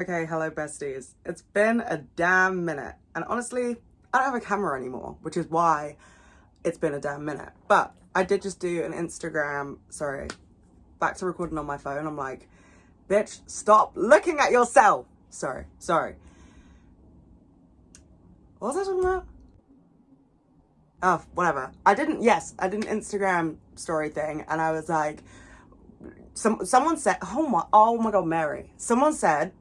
Okay, hello besties. It's been a damn minute. And honestly, I don't have a camera anymore, which is why it's been a damn minute. But I did just do an Instagram, back to recording on my phone. I'm like, bitch, stop looking at yourself. Sorry. What was I talking about? Oh, whatever. I did an Instagram story thing and I was like, someone said, oh my God, Mary. Someone said,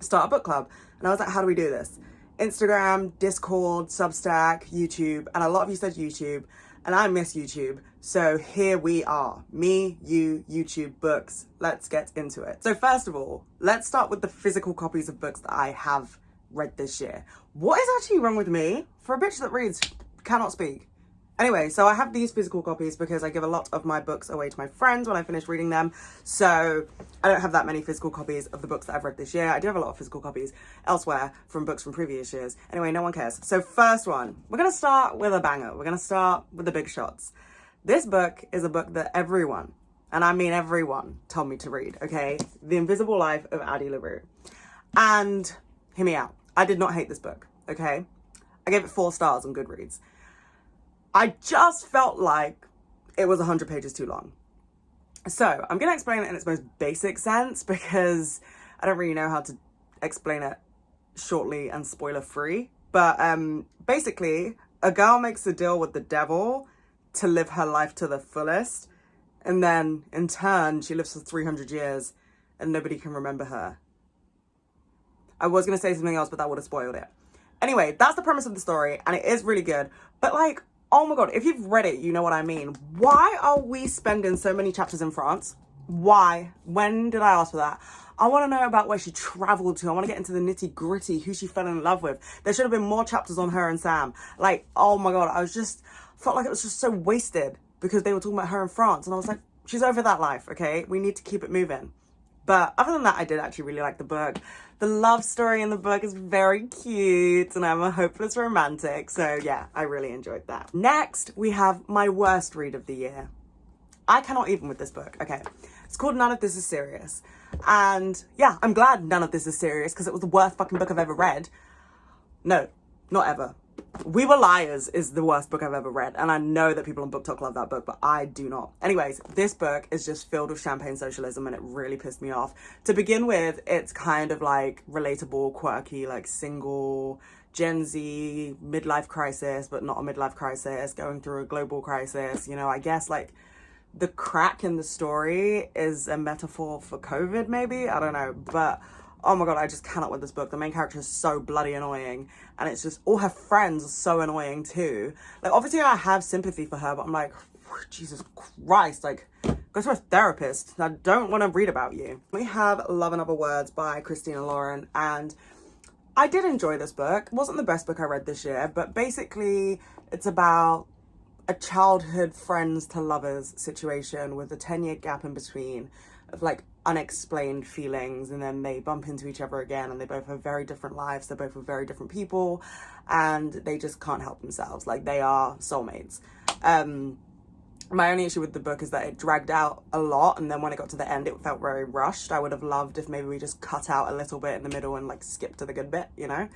start a book club. And I was like, how do we do this? Instagram, Discord, Substack, YouTube. And a lot of you said YouTube. And I miss YouTube. So here we are. Me, you, YouTube, books. Let's get into it. So first of all, let's start with the physical copies of books that I have read this year. What is actually wrong with me? For a bitch that reads, cannot speak. Anyway, so I have these physical copies because I give a lot of my books away to my friends when I finish reading them. So I don't have that many physical copies of the books that I've read this year. I do have a lot of physical copies elsewhere from books from previous years. Anyway, no one cares. So first one, we're going to start with a banger. We're going to start with the big shots. This book is a book that everyone, and I mean everyone, told me to read, okay? The Invisible Life of Addie LaRue. And hear me out. I did not hate this book, okay? I gave it 4 stars on Goodreads. I just felt like it was 100 pages too long. So I'm going to explain it in its most basic sense because I don't really know how to explain it shortly and spoiler free. But basically, a girl makes a deal with the devil to live her life to the fullest. And then in turn, she lives for 300 years and nobody can remember her. I was going to say something else, but that would have spoiled it. Anyway, that's the premise of the story and it is really good. But like, oh my God, if you've read it, you know what I mean. Why are we spending so many chapters in France? Why? When did I ask for that? I want to know about where she traveled to. I want to get into the nitty gritty, who she fell in love with. There should have been more chapters on her and Sam. Like, oh my God, felt like it was just so wasted because they were talking about her in France. And I was like, she's over that life, okay? We need to keep it moving. But other than that, I did actually really like the book. The love story in the book is very cute and I'm a hopeless romantic. So yeah, I really enjoyed that. Next, we have my worst read of the year. I cannot even with this book. Okay, it's called None of This Is Serious. And yeah, I'm glad none of this is serious because it was the worst fucking book I've ever read. No, not ever. We Were Liars is the worst book I've ever read. And I know that people on BookTok love that book, but I do not. Anyways, this book is just filled with champagne socialism and it really pissed me off. To begin with, it's kind of like relatable, quirky, like single, Gen Z, midlife crisis, but not a midlife crisis, going through a global crisis. You know, I guess like the crack in the story is a metaphor for COVID maybe, I don't know, but oh my God, I just cannot with this book. The main character is so bloody annoying. And it's just, all her friends are so annoying too. Like, obviously I have sympathy for her, but I'm like, Jesus Christ, like, go to a therapist. I don't want to read about you. We have Love in Other Words by Christina Lauren. And I did enjoy this book. It wasn't the best book I read this year, but basically it's about a childhood friends to lovers situation with a 10-year gap in between of like unexplained feelings, and then they bump into each other again and they both have very different lives. They're both with very different people and they just can't help themselves. Like, they are soulmates. My only issue with the book is that it dragged out a lot, and then when it got to the end it felt very rushed. I would have loved if maybe we just cut out a little bit in the middle and like skip to the good bit, you know.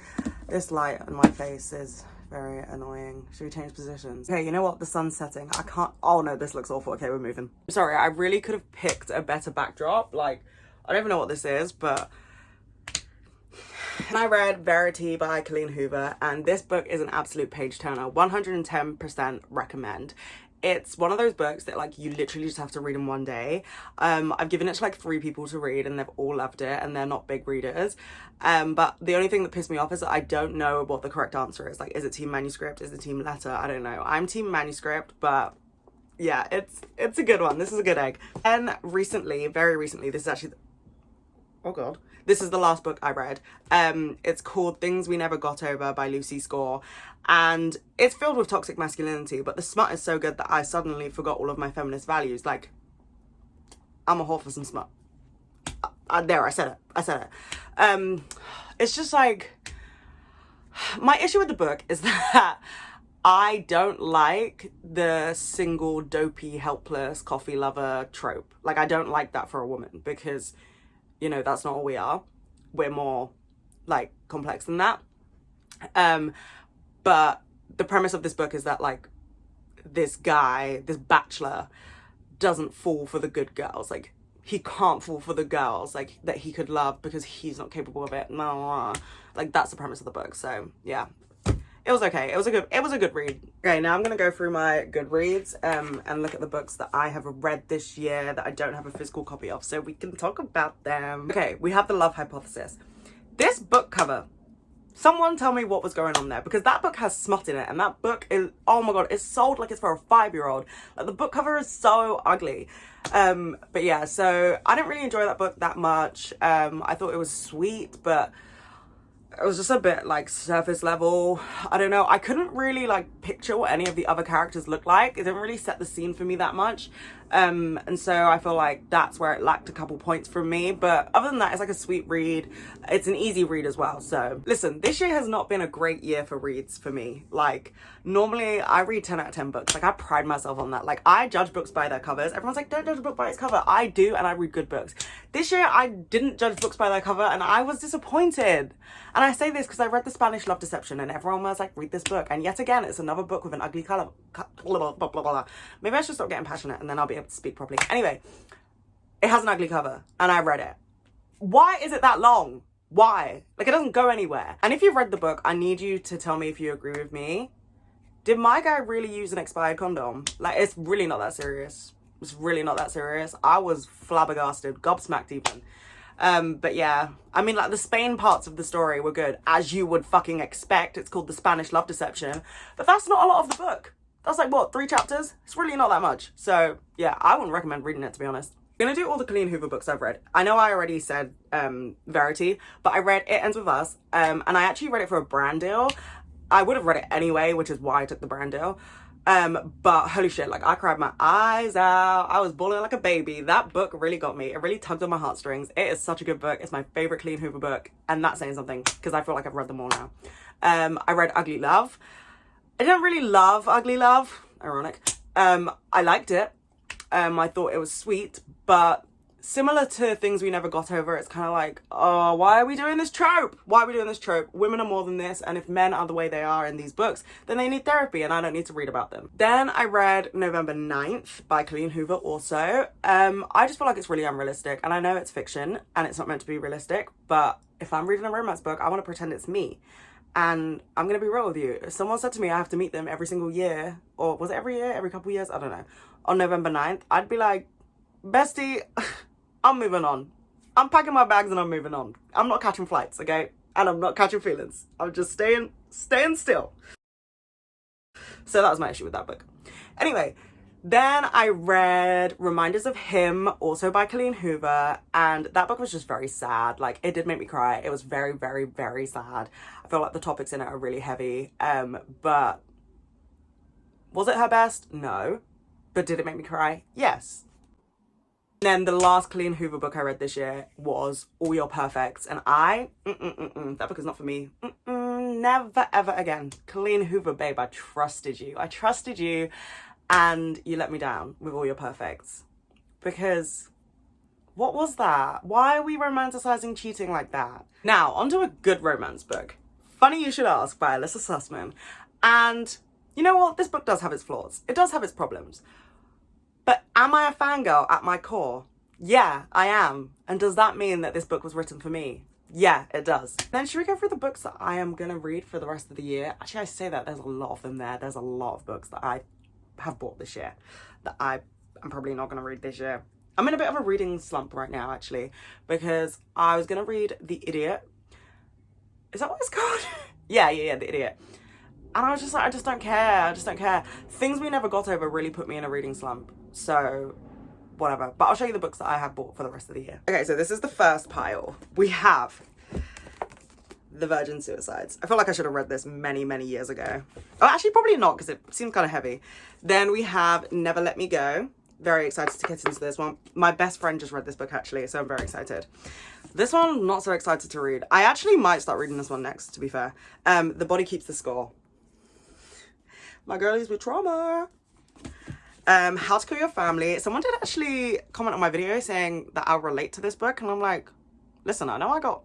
This light on my face is very annoying. Should we change positions? Okay, you know what? The sun's setting. I can't... Oh no, this looks awful. Okay, we're moving. Sorry, I really could have picked a better backdrop. Like, I don't even know what this is, but... I read Verity by Colleen Hoover, and this book is an absolute page turner. 110% recommend. It's one of those books that like you literally just have to read in one day. I've given it to like 3 people to read and they've all loved it and they're not big readers. But the only thing that pissed me off is that I don't know what the correct answer is. Like, is it team manuscript? Is it team letter? I don't know. I'm team manuscript, but yeah, it's a good one. This is a good egg. And recently, very recently, this is actually... Oh God. This is the last book I read. It's called Things We Never Got Over by Lucy Score. And it's filled with toxic masculinity, but the smut is so good that I suddenly forgot all of my feminist values. Like, I'm a whore for some smut. There, I said it. It's just like... My issue with the book is that I don't like the single, dopey, helpless coffee lover trope. Like, I don't like that for a woman because... you know, that's not all we are. we're more like complex than that. But the premise of this book is that like this guy, this bachelor, doesn't fall for the good girls. Like he can't fall for the girls like that he could love because he's not capable of it. No, like that's the premise of the book. So yeah, it was okay. It was a good read. Okay, now I'm gonna go through my Goodreads and look at the books that I have read this year that I don't have a physical copy of, so we can talk about them. Okay, we have The Love Hypothesis. This book cover, someone tell me what was going on there, because that book has smut in it, and that book is, oh my god, it's sold like it's for a 5-year-old. Like the book cover is so ugly. But yeah, so I didn't really enjoy that book that much. I thought it was sweet, but it was just a bit like surface level. I don't know, I couldn't really like picture what any of the other characters looked like. It didn't really set the scene for me that much. And so I feel like that's where it lacked a couple points from me, but other than that, it's like a sweet read. It's an easy read as well. So listen, this year has not been a great year for reads for me. Like normally I read 10 out of 10 books. Like I pride myself on that. Like I judge books by their covers. Everyone's like, don't judge a book by its cover. I do, and I read good books. This year I didn't judge books by their cover, and I was disappointed. And I say this because I read The Spanish Love Deception and everyone was like, read this book, and yet again it's another book with an ugly color. Blah, blah, blah, blah. Maybe I should stop getting passionate and then I'll be able to speak properly. Anyway, it has an ugly cover and I read it. Why is it that long? Why? Like it doesn't go anywhere. And if you've read the book, I need you to tell me if you agree with me. Did my guy really use an expired condom? Like it's really not that serious. It's really not that serious. I was flabbergasted, gobsmacked even. But yeah, I mean like the Spain parts of the story were good, as you would fucking expect. It's called The Spanish Love Deception, but that's not a lot of the book. That's like what, 3 chapters? It's really not that much. So yeah, I wouldn't recommend reading it, to be honest. I'm gonna do all the Colleen Hoover books I've read. I know I already said Verity, but I read It Ends With Us, and I actually read it for a brand deal. I would have read it anyway, which is why I took the brand deal. But holy shit, like I cried my eyes out. I was bawling like a baby. That book really got me. It really tugged on my heartstrings. It is such a good book. It's my favorite Colleen Hoover book, and that's saying something because I feel like I've read them all now. I read Ugly Love. I didn't really love Ugly Love. Ironic. I liked it. I thought it was sweet, but similar to Things We Never Got Over, it's kind of like, oh, why are we doing this trope? Why are we doing this trope? Women are more than this, and if men are the way they are in these books, then they need therapy, and I don't need to read about them. Then I read November 9th by Colleen Hoover also. I just feel like it's really unrealistic, and I know it's fiction, and it's not meant to be realistic, but if I'm reading a romance book, I want to pretend it's me. And I'm going to be real with you. If someone said to me I have to meet them every single year, or was it every year, every couple of years? I don't know. On November 9th, I'd be like, bestie, I'm moving on. I'm packing my bags and I'm moving on. I'm not catching flights, okay? And I'm not catching feelings. I'm just staying still. So that was my issue with that book. Anyway, then I read Reminders of Him, also by Colleen Hoover, and that book was just very sad. Like, it did make me cry. It was very, very, very sad. I feel like the topics in it are really heavy, but was it her best? No. But did it make me cry? Yes. And then the last Colleen Hoover book I read this year was All Your Perfects, and that book is not for me. Never, ever again. Colleen Hoover, babe, I trusted you. And you let me down with All Your Perfects. Because what was that? Why are we romanticizing cheating like that? Now, onto a good romance book. Funny You Should Ask by Alyssa Sussman. And you know what? This book does have its flaws. It does have its problems. But am I a fangirl at my core? Yeah, I am. And does that mean that this book was written for me? Yeah, it does. Then should we go through the books that I am going to read for the rest of the year? Actually, I say that there's a lot of them there. There's a lot of books that I have bought this year that I'm probably not going to read this year. I'm in a bit of a reading slump right now, actually, because I was going to read The Idiot. Is that what it's called? yeah, The Idiot. And I was just like, I just don't care. Things We Never Got Over really put me in a reading slump. So, whatever. But I'll show you the books that I have bought for the rest of the year. Okay, so this is the first pile. We have The Virgin Suicides. I feel like I should have read this many, many years ago. Oh, actually, probably not, because it seems kind of heavy. Then we have Never Let Me Go. Very excited to get into this one. My best friend just read this book, actually, so I'm very excited. This one, not so excited to read. I actually might start reading this one next, to be fair. The Body Keeps the Score. My girlies with trauma. How to Kill Your Family. Someone did actually comment on my video saying that I'll relate to this book, and I'm like, listen, I know I got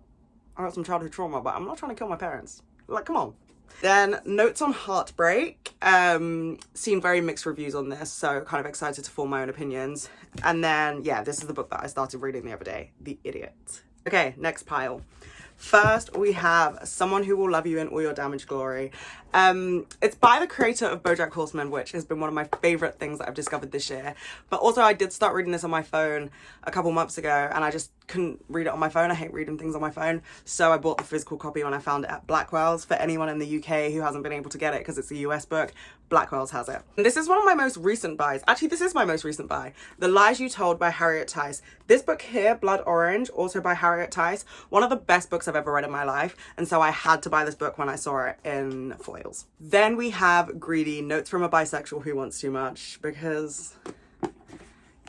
I got some childhood trauma, but I'm not trying to kill my parents. Like, come on. Then Notes on Heartbreak. Seen very mixed reviews on this, so kind of excited to form my own opinions. And then, yeah, this is the book that I started reading the other day, The Idiot. Okay, next pile. First, we have Someone Who Will Love You in All Your Damaged Glory. It's by the creator of BoJack Horseman, which has been one of my favorite things that I've discovered this year. But also, I did start reading this on my phone a couple months ago, and I just couldn't read it on my phone. I hate reading things on my phone. So I bought the physical copy when I found it at Blackwell's. For anyone in the UK who hasn't been able to get it because it's a US book, Blackwell's has it. And this is one of my most recent buys. Actually, this is my most recent buy. The Lies You Told by Harriet Tice. This book here, Blood Orange, also by Harriet Tice, one of the best books I've ever read in my life. And so I had to buy this book when I saw it in foils. Then we have Greedy, Notes from a Bisexual Who Wants Too Much, because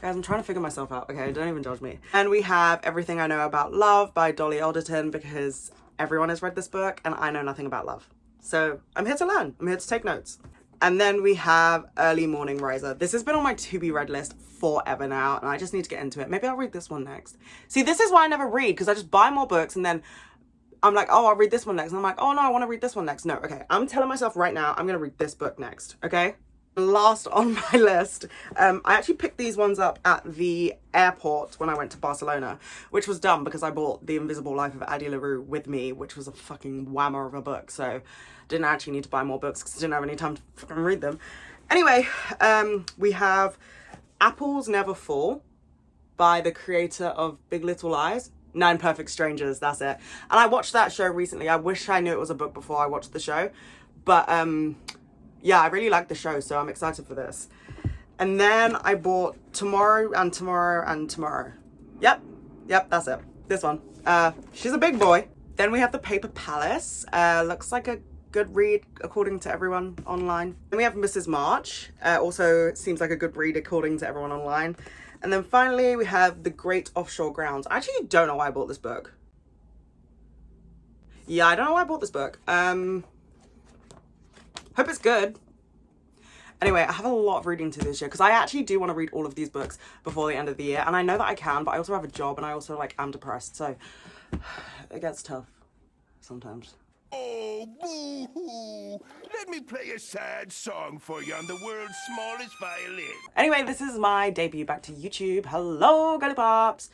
guys, I'm trying to figure myself out. Okay, don't even judge me. And we have Everything I Know About Love by Dolly Alderton, because everyone has read this book and I know nothing about love. So I'm here to learn. I'm here to take notes. And then we have Early Morning Riser. This has been on my to be read list forever now, and I just need to get into it. Maybe I'll read this one next. See, this is why I never read, because I just buy more books and then I'm like, oh, I'll read this one next. And I'm like, oh no, I want to read this one next. No, okay. I'm telling myself right now, I'm going to read this book next, okay? Last on my list, I actually picked these ones up at the airport when I went to Barcelona, which was dumb because I bought The Invisible Life of Addie LaRue with me, which was a fucking whammer of a book. So didn't actually need to buy more books because I didn't have any time to fucking read them. Anyway, we have Apples Never Fall by the creator of Big Little Lies. Nine Perfect Strangers, that's it. And I watched that show recently. I wish I knew it was a book before I watched the show. But yeah, I really like the show, so I'm excited for this. And then I bought Tomorrow and Tomorrow and Tomorrow. Yep, that's it. This one. She's a big boy. Then we have The Paper Palace. Looks like a good read according to everyone online. Then we have Mrs. March. Also seems like a good read according to everyone online. And then finally we have The Great Offshore Grounds. I actually don't know why I bought this book. Yeah, I don't know why I bought this book. Hope it's good. Anyway, I have a lot of reading to this year because I actually do want to read all of these books before the end of the year. And I know that I can, but I also have a job and I also like am depressed. So it gets tough sometimes. Oh, boo-hoo! Let me play a sad song for you on the world's smallest violin. Anyway, this is my debut back to YouTube. Hello, GIRLYPOPS!